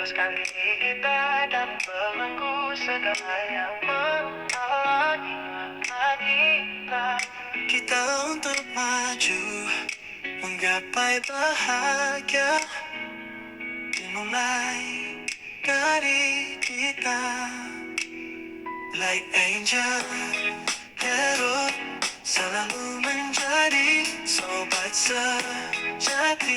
lepaskan diri kita dan belenggu segala yang menghalangi kita. Kita untuk maju, menggapai bahagia, dimulai dari kita. Like angel, hero, selalu menjadi sobat sejatimu.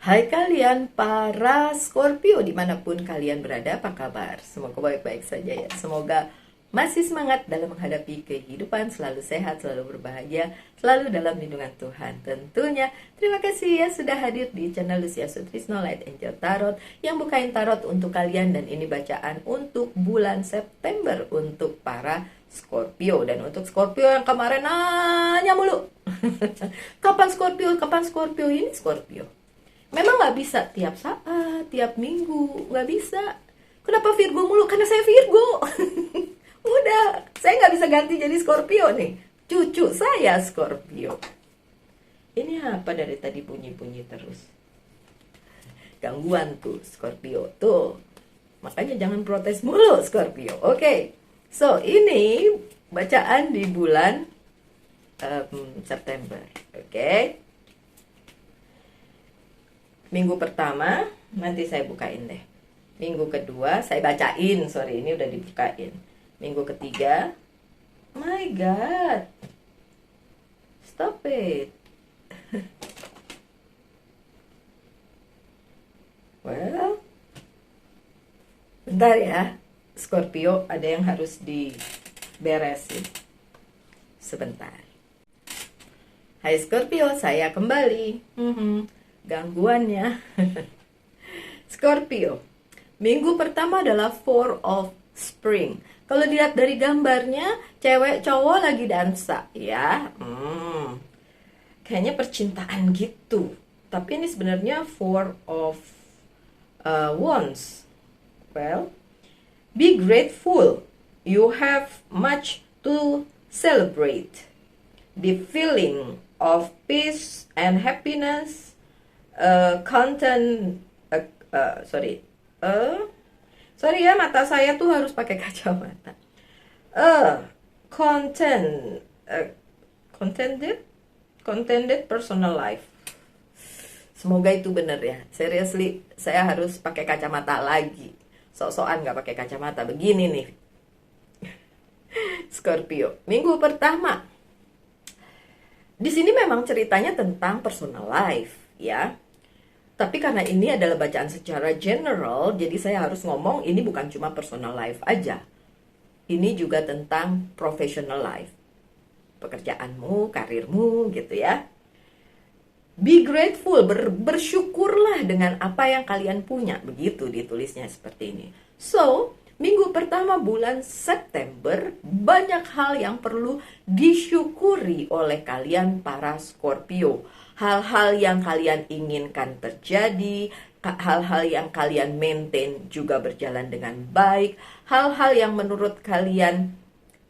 Hai kalian para Scorpio dimanapun kalian berada, apa kabar? Semoga baik-baik saja ya. Semoga masih semangat dalam menghadapi kehidupan, selalu sehat, selalu berbahagia, selalu dalam lindungan Tuhan tentunya. Terima kasih ya sudah hadir di channel Lucia Sutrisno Light Angel Tarot yang bukain tarot untuk kalian. Dan ini bacaan untuk bulan September untuk para Scorpio. Dan untuk Scorpio yang kemarin nanya mulu kapan Scorpio, kapan Scorpio, ini Scorpio memang nggak bisa tiap saat, tiap minggu, nggak bisa. Kenapa Virgo mulu? Karena saya Virgo. Udah, saya nggak bisa ganti jadi Scorpio nih. Cucu saya Scorpio. Ini apa dari tadi bunyi-bunyi terus? Gangguan tuh Scorpio tuh. Makanya jangan protes mulu Scorpio. Oke. So, ini bacaan di bulan September. Oke. Minggu pertama nanti saya bukain deh. Minggu kedua saya bacain, sorry ini udah dibukain. Minggu ketiga, my god, stop it. Well, bentar ya, Scorpio ada yang harus diberesin sebentar. Hai Scorpio, saya kembali. Gangguannya. Scorpio, minggu pertama adalah Four of Spring. Kalau dilihat dari gambarnya, cewek cowok lagi dansa ya. Kayaknya percintaan gitu. Tapi ini sebenarnya Four of Wands. Well, be grateful. You have much to celebrate. The feeling of peace and happiness. Sorry ya, mata saya tuh harus pakai kacamata. Contented personal life. Semoga itu benar ya. Seriously, saya harus pakai kacamata lagi. Sok-sokan nggak pakai kacamata begini nih. Scorpio, minggu pertama. Di sini memang ceritanya tentang personal life ya. Tapi karena ini adalah bacaan secara general, jadi saya harus ngomong ini bukan cuma personal life aja. Ini juga tentang professional life. Pekerjaanmu, karirmu gitu ya. Be grateful, bersyukurlah dengan apa yang kalian punya. Begitu ditulisnya seperti ini. So, minggu pertama bulan September, banyak hal yang perlu disyukuri oleh kalian para Scorpio. Hal-hal yang kalian inginkan terjadi, hal-hal yang kalian maintain juga berjalan dengan baik, hal-hal yang menurut kalian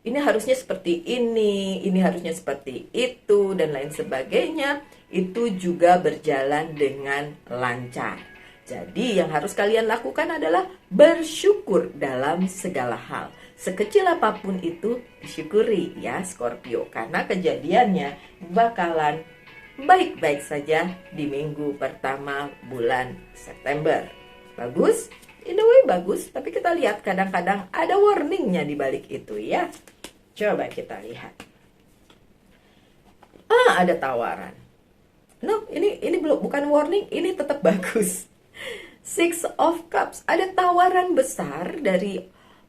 ini harusnya seperti ini harusnya seperti itu, dan lain sebagainya, itu juga berjalan dengan lancar. Jadi yang harus kalian lakukan adalah bersyukur dalam segala hal. Sekecil apapun itu disyukuri ya Scorpio, karena kejadiannya bakalan baik-baik saja di minggu pertama bulan September. Bagus? In a way bagus, tapi kita lihat kadang-kadang ada warningnya di balik itu ya. Coba kita lihat. Ada tawaran. No, ini belum, bukan warning, ini tetap bagus. Six of Cups, ada tawaran besar dari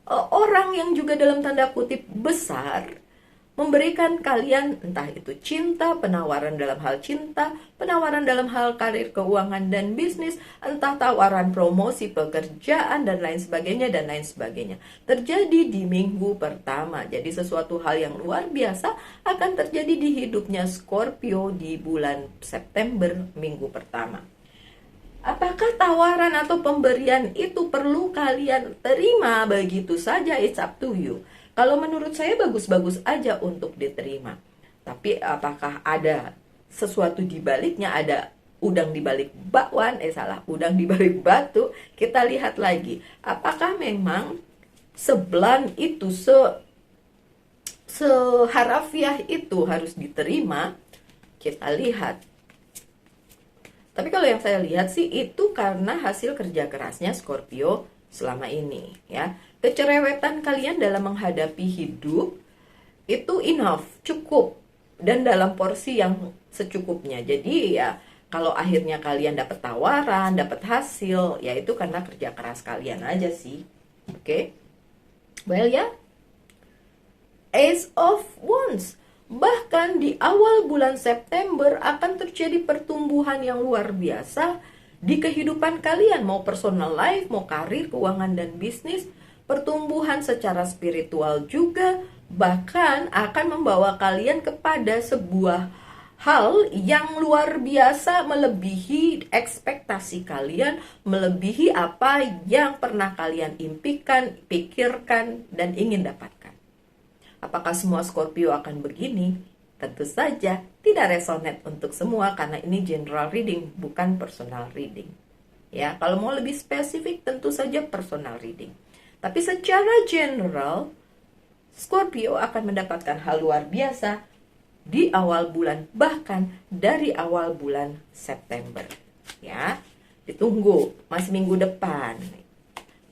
orang yang juga dalam tanda kutip besar, memberikan kalian entah itu cinta, penawaran dalam hal cinta, penawaran dalam hal karir, keuangan, dan bisnis, entah tawaran promosi pekerjaan, dan lain sebagainya, dan lain sebagainya. Terjadi di minggu pertama. Jadi sesuatu hal yang luar biasa akan terjadi di hidupnya Scorpio di bulan September minggu pertama. Apakah tawaran atau pemberian itu perlu kalian terima begitu saja? It's up to you. Kalau menurut saya bagus-bagus aja untuk diterima. Tapi apakah ada sesuatu di baliknya, ada udang di balik bakwan, udang di balik batu? Kita lihat lagi. Apakah memang seblan itu, seharafiah itu harus diterima? Kita lihat. Tapi kalau yang saya lihat sih itu karena hasil kerja kerasnya Scorpio selama ini, ya. Kecerewetan kalian dalam menghadapi hidup itu enough, cukup, dan dalam porsi yang secukupnya. Jadi ya kalau akhirnya kalian dapat tawaran, dapat hasil, ya itu karena kerja keras kalian aja sih. Oke. Well ya. Ace of Wands. Bahkan di awal bulan September akan terjadi pertumbuhan yang luar biasa di kehidupan kalian, mau personal life, mau karir, keuangan, dan bisnis. Pertumbuhan secara spiritual juga bahkan akan membawa kalian kepada sebuah hal yang luar biasa, melebihi ekspektasi kalian, melebihi apa yang pernah kalian impikan, pikirkan, dan ingin dapatkan. Apakah semua Scorpio akan begini? Tentu saja tidak resonate untuk semua karena ini general reading, bukan personal reading. Ya, kalau mau lebih spesifik tentu saja personal reading. Tapi secara general, Scorpio akan mendapatkan hal luar biasa di awal bulan, bahkan dari awal bulan September. Ya, ditunggu, masih minggu depan.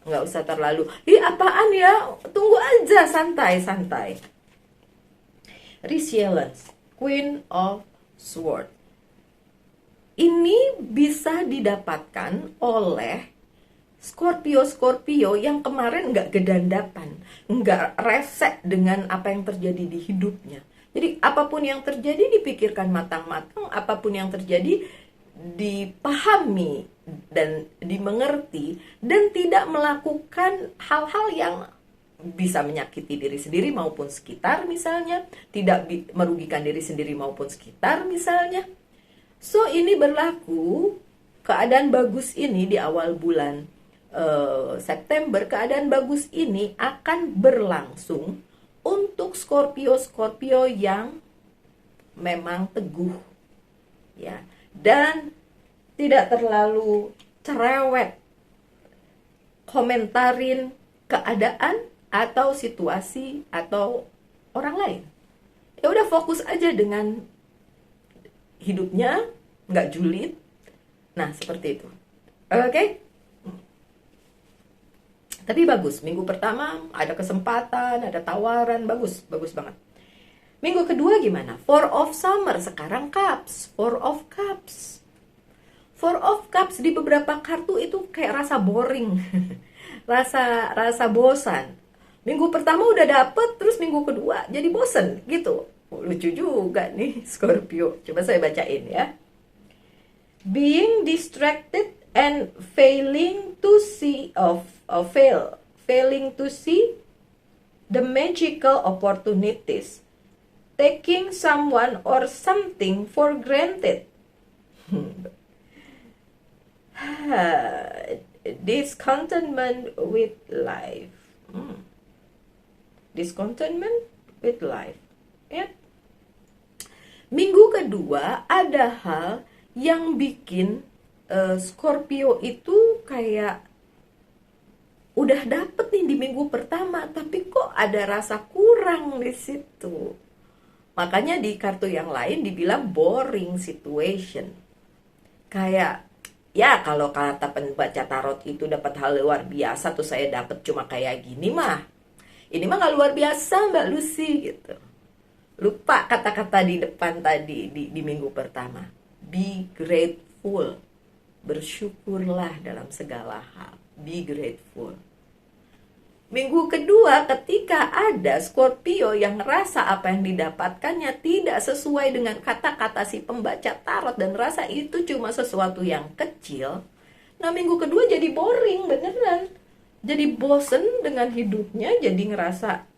Nggak usah terlalu, apaan ya, tunggu aja, santai-santai. Resilience, Queen of Swords. Ini bisa didapatkan oleh Scorpio yang kemarin nggak gedandapan, nggak resek dengan apa yang terjadi di hidupnya. Jadi apapun yang terjadi dipikirkan matang-matang, apapun yang terjadi dipahami dan dimengerti, dan tidak melakukan hal-hal yang bisa menyakiti diri sendiri maupun sekitar misalnya, tidak merugikan diri sendiri maupun sekitar misalnya. So ini berlaku, keadaan bagus ini di awal bulan September, keadaan bagus ini akan berlangsung untuk Scorpio yang memang teguh, ya, dan tidak terlalu cerewet komentarin keadaan atau situasi atau orang lain. Ya udah, fokus aja dengan hidupnya, nggak julid. Nah, seperti itu. Oke? Tapi bagus, minggu pertama ada kesempatan, ada tawaran, bagus banget. Minggu kedua gimana? Four of Summer, sekarang Cups, Four of Cups. Four of Cups di beberapa kartu itu kayak rasa boring, rasa bosan. Minggu pertama udah dapet, terus minggu kedua jadi bosen gitu. Lucu juga nih Scorpio. Coba saya bacain ya. Being distracted and failing to see the magical opportunities, taking someone or something for granted. Discontentment with life. Discontentment with life, ya. Minggu kedua ada hal yang bikin Scorpio itu kayak udah dapet nih di minggu pertama, tapi kok ada rasa kurang di situ. Makanya di kartu yang lain dibilang boring situation. Kayak, ya kalau kata pembaca tarot itu dapat hal luar biasa, tuh saya dapat cuma kayak gini mah. Ini mah gak luar biasa Mbak Lucy gitu. Lupa kata-kata di depan tadi di minggu pertama. Be grateful. Bersyukurlah dalam segala hal. Be grateful. Minggu kedua ketika ada Scorpio yang rasa apa yang didapatkannya tidak sesuai dengan kata-kata si pembaca tarot dan rasa itu cuma sesuatu yang kecil. Nah minggu kedua jadi boring beneran. Jadi bosen dengan hidupnya, jadi ngerasa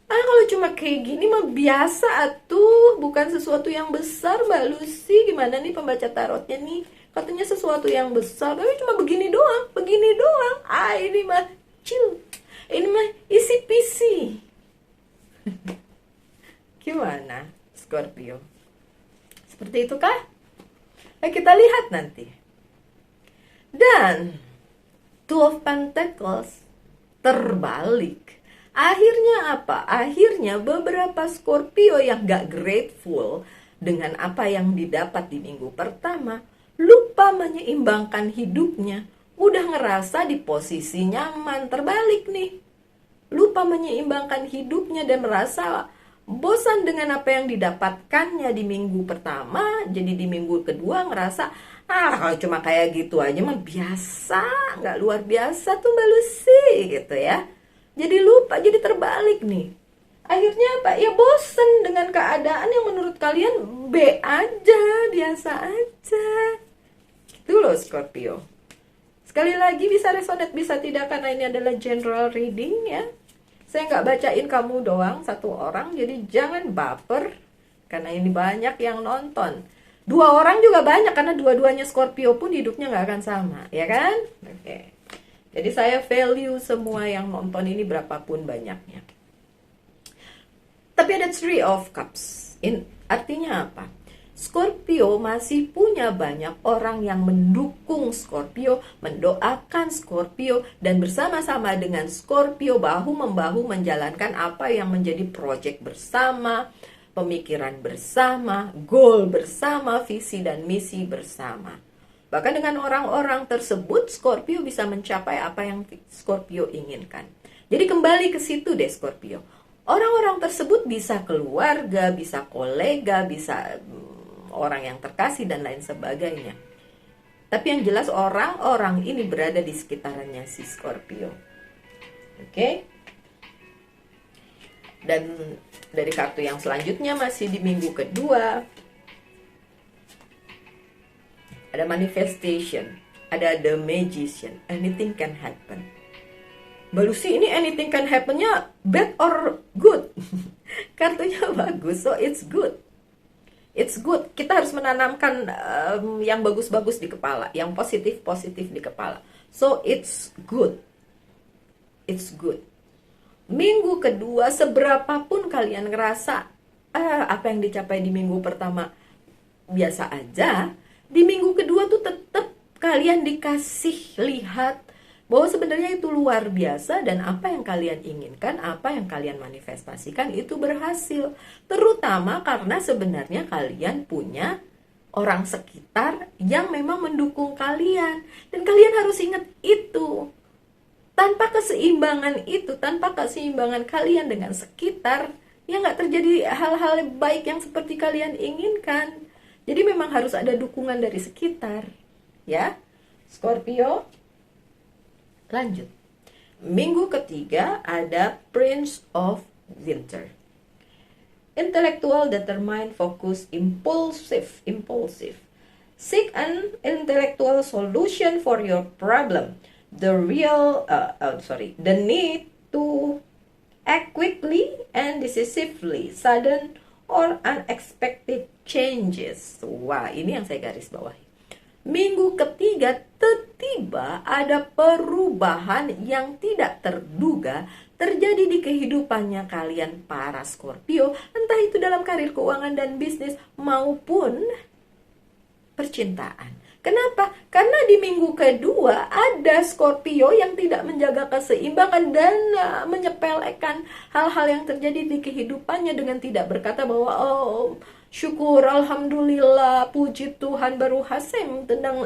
kalau cuma kayak gini mah biasa atuh, bukan sesuatu yang besar Mbak Lucy. Gimana nih pembaca tarotnya nih? Katanya sesuatu yang besar, tapi cuma begini doang, begini doang. Ini mah chill. Ini mah easy peasy. Gimana, Scorpio? Seperti itu kah? Kita lihat nanti. Dan Two of Pentacles terbalik. Akhirnya apa? Akhirnya beberapa Scorpio yang gak grateful dengan apa yang didapat di minggu pertama, lupa menyeimbangkan hidupnya. Udah ngerasa di posisi nyaman, terbalik nih. Lupa menyeimbangkan hidupnya dan merasa bosan dengan apa yang didapatkannya di minggu pertama. Jadi di minggu kedua ngerasa, kalau cuma kayak gitu aja mah biasa, nggak luar biasa tuh Mbak Lucy gitu ya. Jadi lupa, jadi terbalik nih. Akhirnya apa? Ya bosen dengan keadaan yang menurut kalian B aja, biasa aja. Itu loh Scorpio. Sekali lagi bisa resonate, bisa tidak, karena ini adalah general reading ya. Saya nggak bacain kamu doang, satu orang, jadi jangan baper. Karena ini banyak yang nonton. 2 orang juga banyak, karena dua-duanya Scorpio pun hidupnya nggak akan sama, ya kan? Oke. Jadi saya value semua yang nonton ini berapapun banyaknya. Tapi ada Three of Cups. Artinya apa? Scorpio masih punya banyak orang yang mendukung Scorpio, mendoakan Scorpio, dan bersama-sama dengan Scorpio bahu-membahu menjalankan apa yang menjadi proyek bersama, pemikiran bersama, goal bersama, visi dan misi bersama. Bahkan dengan orang-orang tersebut, Scorpio bisa mencapai apa yang Scorpio inginkan. Jadi kembali ke situ deh Scorpio. Orang-orang tersebut bisa keluarga, bisa kolega, bisa orang yang terkasih dan lain sebagainya. Tapi yang jelas orang-orang ini berada di sekitarannya si Scorpio. Oke? Dan dari kartu yang selanjutnya masih di minggu kedua. Ada manifestation, ada the magician, anything can happen. Mbak Lucy, ini anything can happen-nya bad or good? Kartunya bagus, so it's good. It's good. Kita harus menanamkan yang bagus-bagus di kepala, yang positif-positif di kepala. So it's good. It's good. Minggu kedua, seberapapun kalian ngerasa apa yang dicapai di minggu pertama biasa aja, di minggu kedua tuh tetap kalian dikasih lihat bahwa sebenarnya itu luar biasa, dan apa yang kalian inginkan, apa yang kalian manifestasikan itu berhasil. Terutama karena sebenarnya kalian punya orang sekitar yang memang mendukung kalian, dan kalian harus ingat itu. Tanpa keseimbangan itu, tanpa keseimbangan kalian dengan sekitar, ya nggak terjadi hal-hal baik yang seperti kalian inginkan. Jadi memang harus ada dukungan dari sekitar, ya. Scorpio, lanjut. Minggu ketiga ada Prince of Winter. Intellectual, determined, focus, impulsive. Seek an intellectual solution for your problem. The need to act quickly and decisively, sudden or unexpected changes. Wah, ini yang saya garis bawahi. Minggu ketiga, tiba-tiba ada perubahan yang tidak terduga terjadi di kehidupannya kalian para Scorpio, entah itu dalam karir, keuangan, dan bisnis maupun percintaan. Kenapa? Karena di minggu kedua ada Scorpio yang tidak menjaga keseimbangan dan menyepelekan hal-hal yang terjadi di kehidupannya dengan tidak berkata bahwa syukur, alhamdulillah, puji Tuhan, baru hasim tentang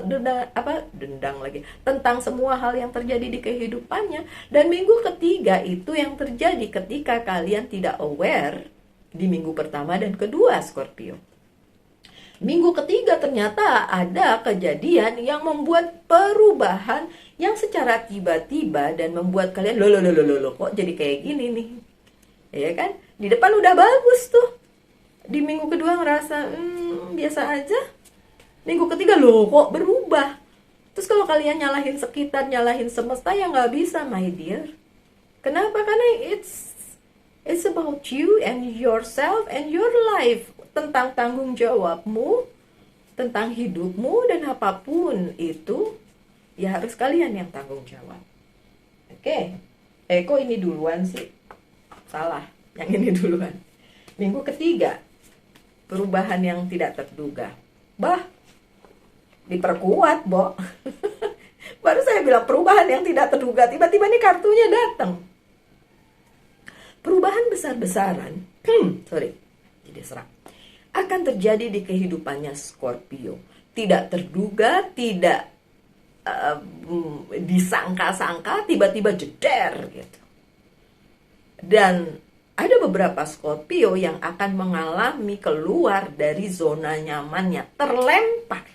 semua hal yang terjadi di kehidupannya. Dan minggu ketiga itu yang terjadi ketika kalian tidak aware di minggu pertama dan kedua Scorpio. Minggu ketiga ternyata ada kejadian yang membuat perubahan yang secara tiba-tiba dan membuat kalian loh kok jadi kayak gini nih, ya kan? Di depan udah bagus tuh, di minggu kedua ngerasa biasa aja, minggu ketiga loh kok berubah. Terus kalau kalian nyalahin sekitar, nyalahin semesta, ya nggak bisa my dear. Kenapa? Karena it's about you and yourself and your life, tentang tanggung jawabmu, tentang hidupmu dan apapun itu, ya harus kalian yang tanggung jawab. Oke. Kok ini duluan sih? Salah, yang ini duluan. Minggu ketiga, perubahan yang tidak terduga. Bah, diperkuat, Bo. Baru saya bilang perubahan yang tidak terduga, tiba-tiba nih kartunya datang. Perubahan besar-besaran, jadi serak, akan terjadi di kehidupannya Scorpio. Tidak terduga, tidak disangka-sangka, tiba-tiba jeder gitu. Dan ada beberapa Scorpio yang akan mengalami keluar dari zona nyamannya, terlempar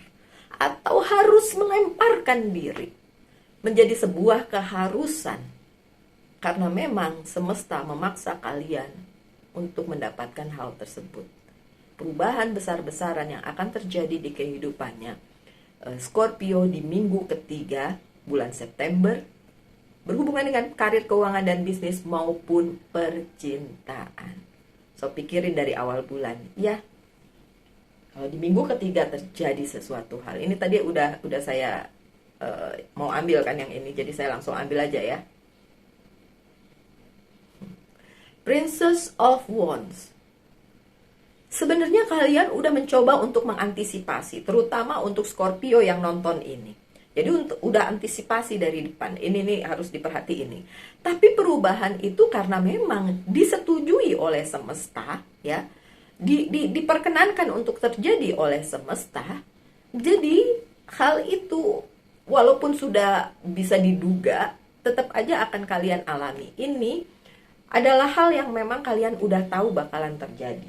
atau harus melemparkan diri menjadi sebuah keharusan. Karena memang semesta memaksa kalian untuk mendapatkan hal tersebut. Perubahan besar-besaran yang akan terjadi di kehidupannya Scorpio di minggu ketiga bulan September berhubungan dengan karir, keuangan, dan bisnis maupun percintaan. So, pikirin dari awal bulan. Ya, kalau di minggu ketiga terjadi sesuatu hal. Ini tadi udah saya mau ambil kan yang ini. Jadi saya langsung ambil aja ya. Princess of Wands. Sebenarnya kalian udah mencoba untuk mengantisipasi, terutama untuk Scorpio yang nonton ini. Jadi udah antisipasi dari depan. Ini nih harus diperhatiin nih. Tapi perubahan itu karena memang disetujui oleh semesta, ya. Diperkenankan untuk terjadi oleh semesta. Jadi hal itu walaupun sudah bisa diduga, tetap aja akan kalian alami. Ini adalah hal yang memang kalian udah tahu bakalan terjadi.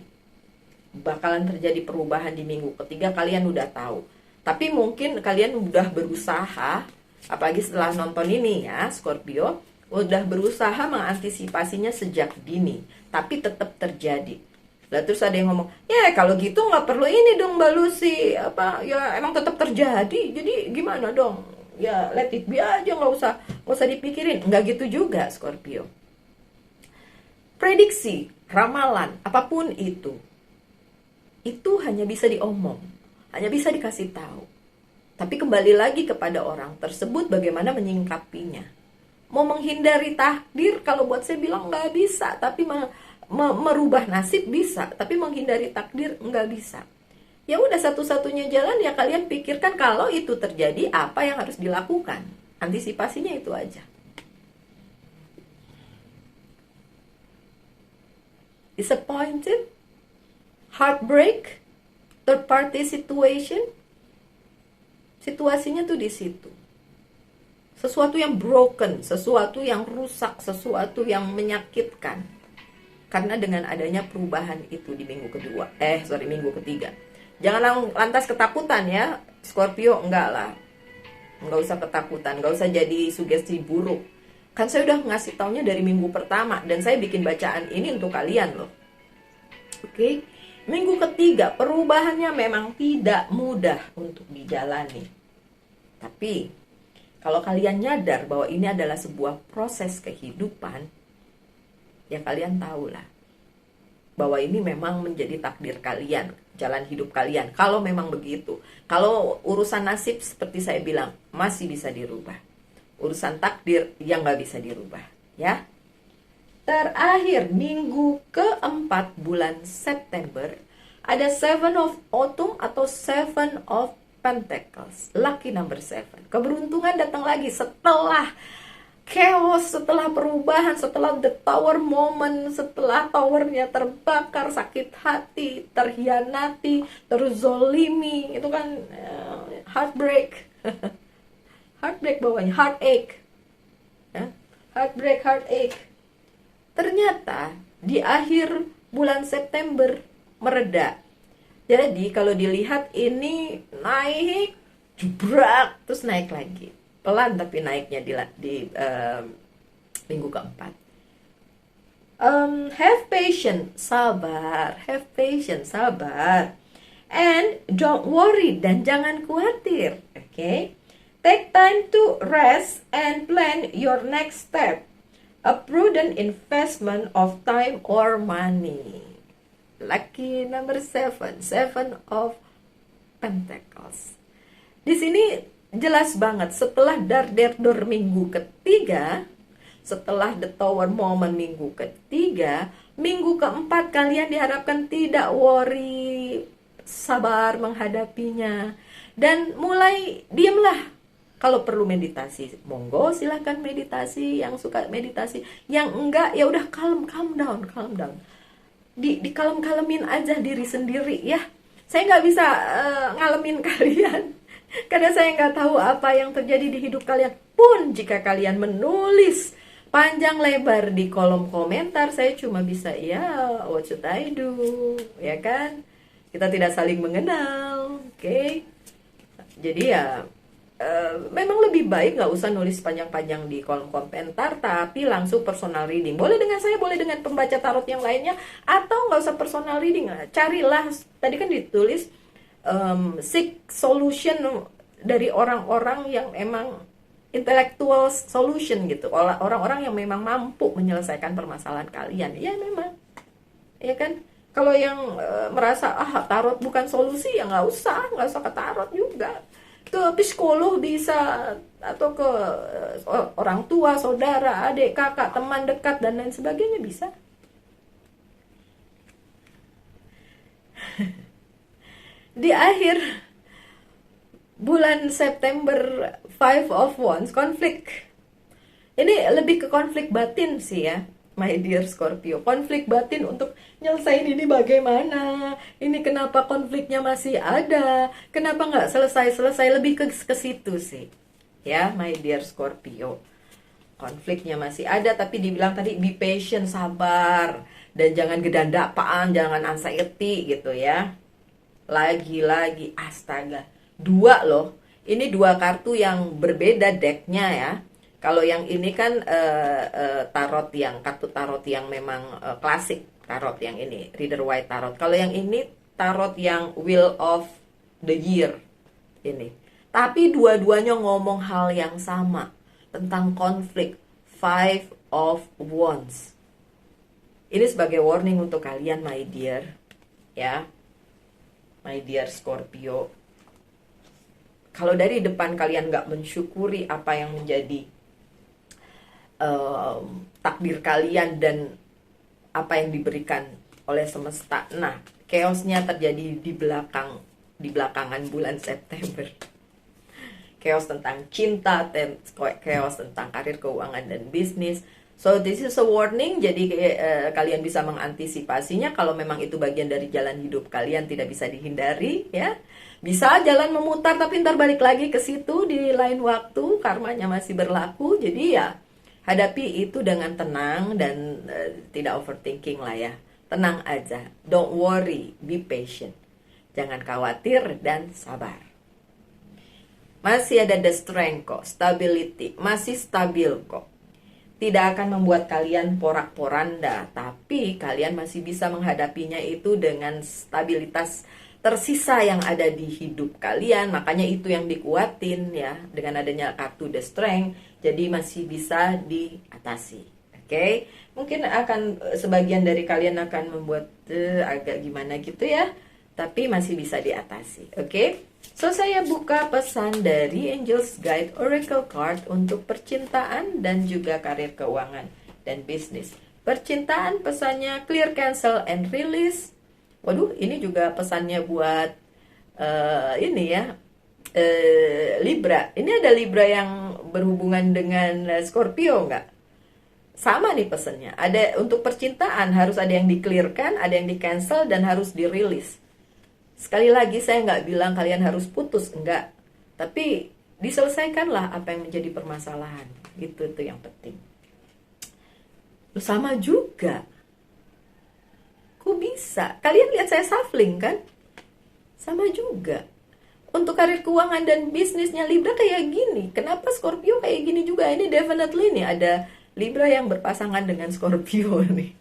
Bakalan terjadi perubahan di minggu ketiga, kalian udah tahu. Tapi mungkin kalian udah berusaha, apalagi setelah nonton ini ya, Scorpio, udah berusaha mengantisipasinya sejak dini. Tapi tetap terjadi. Lalu terus ada yang ngomong, ya kalau gitu nggak perlu ini dong Mbak Lucy. Ya emang tetap terjadi, jadi gimana dong? Ya let it be aja, nggak usah dipikirin. Nggak gitu juga Scorpio. Prediksi, ramalan, apapun itu hanya bisa diomong, hanya bisa dikasih tahu. Tapi kembali lagi kepada orang tersebut bagaimana menyingkapinya. Mau menghindari takdir, kalau buat saya bilang nggak bisa, tapi merubah nasib bisa, tapi menghindari takdir nggak bisa. Ya udah, satu-satunya jalan ya kalian pikirkan kalau itu terjadi apa yang harus dilakukan. Antisipasinya itu aja. Disappointed, heartbreak, third party situation, situasinya tuh di situ. Sesuatu yang broken, sesuatu yang rusak, sesuatu yang menyakitkan. Karena dengan adanya perubahan itu di minggu ketiga. Jangan lantas ketakutan ya, Scorpio, enggak lah. Enggak usah ketakutan, enggak usah jadi sugesti buruk. Kan saya udah ngasih taunya dari minggu pertama, dan saya bikin bacaan ini untuk kalian loh. Oke, minggu ketiga perubahannya memang tidak mudah untuk dijalani. Tapi kalau kalian nyadar bahwa ini adalah sebuah proses kehidupan, ya kalian tahulah bahwa ini memang menjadi takdir kalian, jalan hidup kalian. Kalau memang begitu, kalau urusan nasib seperti saya bilang masih bisa dirubah. Urusan takdir yang nggak bisa dirubah, ya. Terakhir, minggu keempat bulan September, ada 7 of Autumn atau 7 of Pentacles, lucky number 7. Keberuntungan datang lagi setelah chaos, setelah perubahan, setelah the tower moment, setelah towernya terbakar, sakit hati, terhianati, terzolimi, itu kan heartbreak. Heartbreak bawahnya, heartache. Ya? Heartbreak, heartache. Ternyata di akhir bulan September mereda. Jadi kalau dilihat ini naik, jebrak, terus naik lagi. Pelan tapi naiknya di minggu keempat. Have patience, sabar. Have patience, sabar. And don't worry, dan jangan khawatir. Okay? Take time to rest and plan your next step. A prudent investment of time or money. Lucky number 7. 7 of Pentacles. Di sini jelas banget setelah dar-der-dor minggu ketiga, setelah the tower moment minggu ketiga, minggu keempat kalian diharapkan tidak worry, sabar menghadapinya, dan mulai diamlah. Kalau perlu meditasi, monggo silahkan meditasi. Yang suka meditasi, yang enggak ya udah calm down. Di kalem-kalemin aja diri sendiri ya. Saya nggak bisa ngalemin kalian karena saya nggak tahu apa yang terjadi di hidup kalian. Pun jika kalian menulis panjang lebar di kolom komentar, saya cuma bisa ya what should I do, ya kan? Kita tidak saling mengenal, oke? Jadi ya memang lebih baik nggak usah nulis panjang-panjang di kolom komentar, tapi langsung personal reading. Boleh dengan saya, boleh dengan pembaca tarot yang lainnya, atau nggak usah personal reading. Carilah, tadi kan ditulis seek solution dari orang-orang yang emang intellectual solution gitu, orang-orang yang memang mampu menyelesaikan permasalahan kalian. Ya memang, ya kan? Kalau yang merasa tarot bukan solusi, ya nggak usah ke tarot juga. Ke psikolog bisa, atau ke orang tua, saudara, adik, kakak, teman dekat, dan lain sebagainya bisa. Di akhir bulan September, Five of Wands, konflik. Ini lebih ke konflik batin sih ya, my dear Scorpio. Konflik batin untuk nyelesain ini bagaimana, ini kenapa konfliknya masih ada, kenapa nggak selesai, lebih ke situ sih ya, my dear Scorpio. Konfliknya masih ada, tapi dibilang tadi be patient, sabar, dan jangan gedandapaan, jangan anxiety gitu ya. Lagi-lagi astaga, dua loh, ini dua kartu yang berbeda decknya ya. Kalau yang ini kan tarot yang kartu tarot yang memang klasik, tarot yang ini Rider Waite tarot. Kalau yang ini tarot yang Wheel of the Year ini. Tapi dua-duanya ngomong hal yang sama tentang konflik, Five of Wands. Ini sebagai warning untuk kalian, my dear, ya, my dear Scorpio. Kalau dari depan kalian nggak mensyukuri apa yang menjadi takdir kalian dan apa yang diberikan oleh semesta. Nah, chaosnya terjadi di belakangan bulan September. Chaos tentang cinta, chaos tentang karir, keuangan, dan bisnis. So this is a warning. Jadi kalian bisa mengantisipasinya kalau memang itu bagian dari jalan hidup kalian, tidak bisa dihindari ya. Bisa jalan memutar tapi ntar balik lagi ke situ di lain waktu, karmanya masih berlaku. Jadi ya hadapi itu dengan tenang dan tidak overthinking lah ya. Tenang aja, don't worry, be patient. Jangan khawatir dan sabar. Masih ada the strength kok, stability, masih stabil kok. Tidak akan membuat kalian porak-poranda, tapi kalian masih bisa menghadapinya itu dengan stabilitas tersisa yang ada di hidup kalian. Makanya itu yang dikuatin ya, dengan adanya kartu the strength. Jadi masih bisa diatasi. Oke? Mungkin akan sebagian dari kalian akan membuat agak gimana gitu ya, tapi masih bisa diatasi. Oke? So saya buka pesan dari Angel's Guide Oracle Card untuk percintaan dan juga karir, keuangan, dan bisnis. Percintaan pesannya clear, cancel, and release. Waduh, ini juga pesannya buat ini ya, Libra. Ini ada Libra yang berhubungan dengan Scorpio nggak? Sama nih pesannya. Ada untuk percintaan harus ada yang di-clearkan, ada yang di-cancel, dan harus dirilis. Sekali lagi saya nggak bilang kalian harus putus, enggak. Tapi diselesaikanlah apa yang menjadi permasalahan. Itu yang penting. Sama juga. Kok bisa? Kalian lihat saya shuffling kan? Sama juga. Untuk karir, keuangan, dan bisnisnya Libra kayak gini. Kenapa Scorpio kayak gini juga? Ini definitely nih ada Libra yang berpasangan dengan Scorpio nih.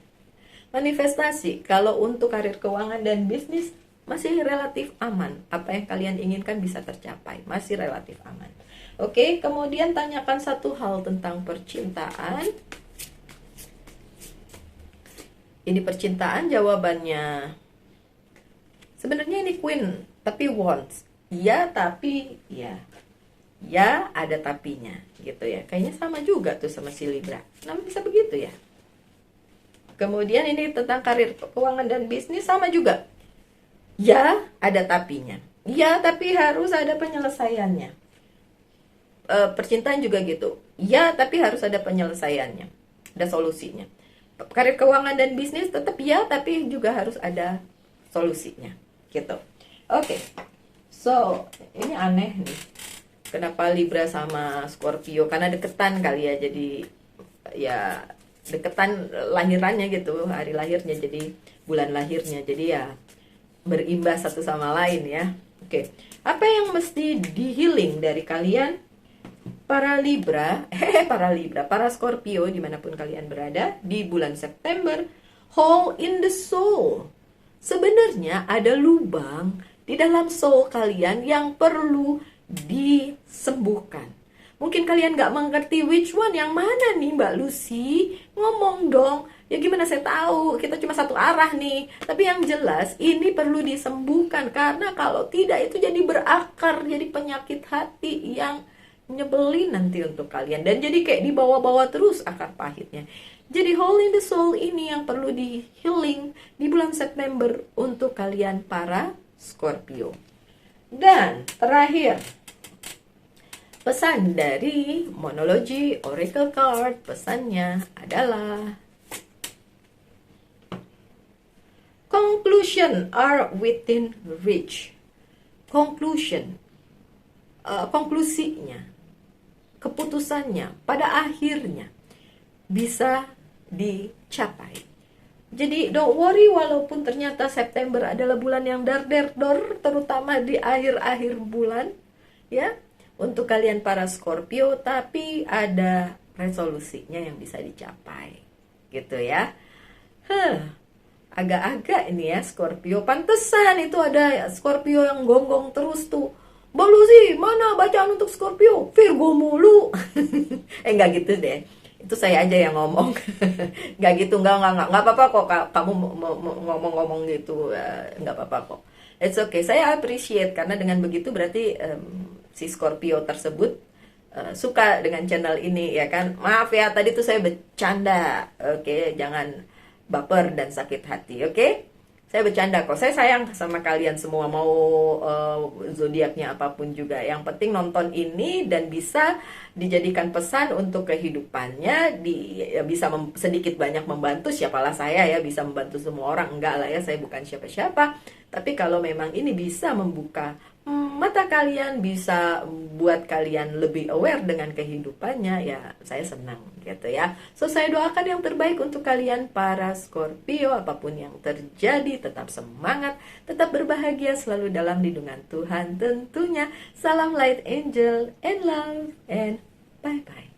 Manifestasi, kalau untuk karir, keuangan, dan bisnis masih relatif aman. Apa yang kalian inginkan bisa tercapai. Masih relatif aman. Oke, kemudian tanyakan satu hal tentang percintaan. Ini percintaan, jawabannya sebenarnya ini Queen tapi wants. Ya, tapi ya. Ya, ada tapinya gitu ya. Kayaknya sama juga tuh sama si Libra. Kenapa bisa begitu ya? Kemudian ini tentang karir, keuangan dan bisnis sama juga. Ya, ada tapinya. Ya, tapi harus ada penyelesaiannya. Percintaan juga gitu. Ya, tapi harus ada penyelesaiannya. Ada solusinya. Karir keuangan dan bisnis tetap ya, tapi juga harus ada solusinya. Gitu. Oke. So, ini aneh nih. Kenapa Libra sama Scorpio? Karena deketan kali ya, jadi ya deketan lahirannya gitu, hari lahirnya, jadi bulan lahirnya, jadi ya berimbas satu sama lain ya. Oke, apa yang mesti di healing dari kalian para Libra, para Scorpio dimanapun kalian berada di bulan September? Hole in the soul. Sebenarnya ada lubang di dalam soul kalian yang perlu disembuhkan. Mungkin kalian gak mengerti which one, yang mana nih Mbak Lucy? Ngomong dong. Ya gimana saya tahu, kita cuma satu arah nih. Tapi yang jelas ini perlu disembuhkan. Karena kalau tidak itu jadi berakar, jadi penyakit hati yang nyebelin nanti untuk kalian. Dan jadi kayak dibawa-bawa terus akar pahitnya. Jadi hole in the soul ini yang perlu di healing di bulan September untuk kalian para Scorpio. Dan terakhir, pesan dari Monology Oracle Card, pesannya adalah conclusion are within reach. Conclusion, konklusinya, keputusannya pada akhirnya bisa dicapai. Jadi don't worry, walaupun ternyata September adalah bulan yang dar-der-dor, terutama di akhir-akhir bulan ya, untuk kalian para Scorpio, tapi ada resolusinya yang bisa dicapai gitu ya. Agak-agak ini ya Scorpio, pantesan itu ada Scorpio yang gonggong terus tuh. Mbak Lucy, mana bacaan untuk Scorpio? Virgo mulu. Enggak gitu deh. Itu saya aja yang ngomong. Nggak gitu, nggak apa-apa kok kamu ngomong-ngomong gitu, nggak apa-apa kok. It's okay, saya appreciate karena dengan begitu berarti si Scorpio tersebut suka dengan channel ini ya kan. Maaf ya, tadi tuh saya bercanda, oke, jangan baper dan sakit hati, oke? Saya bercanda kok, saya sayang sama kalian semua, mau zodiaknya apapun juga. Yang penting nonton ini dan bisa dijadikan pesan untuk kehidupannya, bisa sedikit banyak membantu. Siapalah saya ya bisa membantu semua orang, enggak lah ya, saya bukan siapa-siapa. Tapi kalau memang ini bisa membuka mata kalian, bisa buat kalian lebih aware dengan kehidupannya, ya saya senang gitu ya. So saya doakan yang terbaik untuk kalian para Scorpio, apapun yang terjadi tetap semangat, tetap berbahagia, selalu dalam lindungan Tuhan tentunya. Salam light angel and love and bye bye.